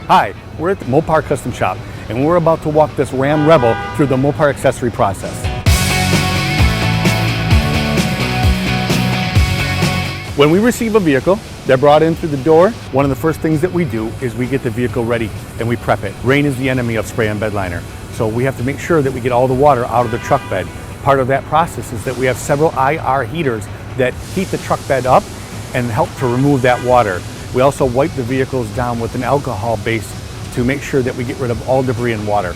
Hi, we're at the Mopar Custom Shop, and we're about to walk this Ram Rebel through the Mopar accessory process. When we receive a vehicle, they're brought in through the door. One of the first things that we do is we get the vehicle ready and we prep it. Rain is the enemy of spray and bed liner, so we have to make sure that we get all the water out of the truck bed. Part of that process is that we have several IR heaters that heat the truck bed up and help to remove that water. We also wipe the vehicles down with an alcohol base to make sure that we get rid of all debris and water.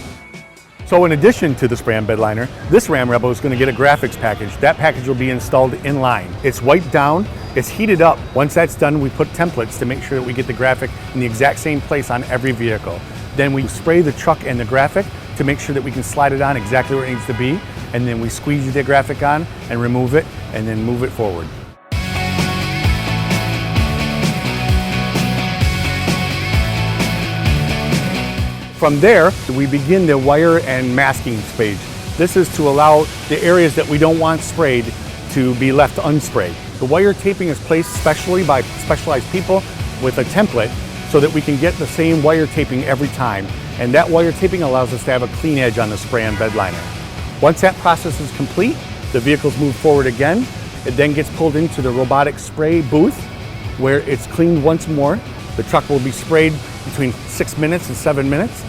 So in addition to the spray and bed liner, this Ram Rebel is going to get a graphics package. That package will be installed in line. It's wiped down, it's heated up. Once that's done, we put templates to make sure that we get the graphic in the exact same place on every vehicle. Then we spray the truck and the graphic to make sure that we can slide it on exactly where it needs to be. And then we squeeze the graphic on and remove it and then move it forward. From there, we begin the wire and masking stage. This is to allow the areas that we don't want sprayed to be left unsprayed. The wire taping is placed specially by specialized people with a template so that we can get the same wire taping every time. And that wire taping allows us to have a clean edge on the spray and bed liner. Once that process is complete, the vehicles move forward again. It then gets pulled into the robotic spray booth where it's cleaned once more. The truck will be sprayed between 6 minutes and 7 minutes.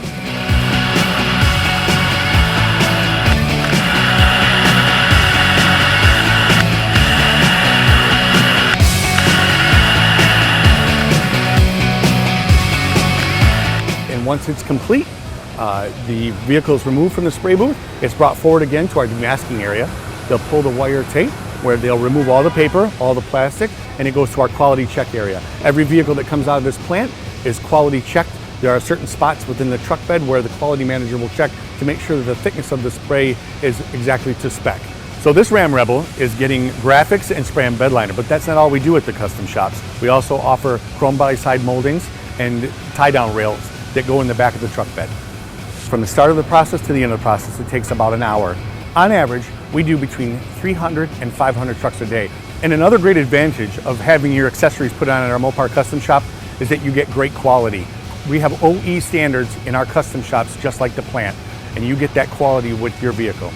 And once it's complete, the vehicle is removed from the spray booth. It's brought forward again to our demasking area. They'll pull the wire tape where they'll remove all the paper, all the plastic, and it goes to our quality check area. Every vehicle that comes out of this plant is quality checked. There are certain spots within the truck bed where the quality manager will check to make sure that the thickness of the spray is exactly to spec. So this Ram Rebel is getting graphics and spray and bed liner, but that's not all we do at the custom shops. We also offer chrome body side moldings and tie-down rails that go in the back of the truck bed. From the start of the process to the end of the process, it takes about an hour. On average, we do between 300 and 500 trucks a day. And another great advantage of having your accessories put on at our Mopar Custom Shop is that you get great quality. We have OE standards in our custom shops just like the plant, and you get that quality with your vehicle.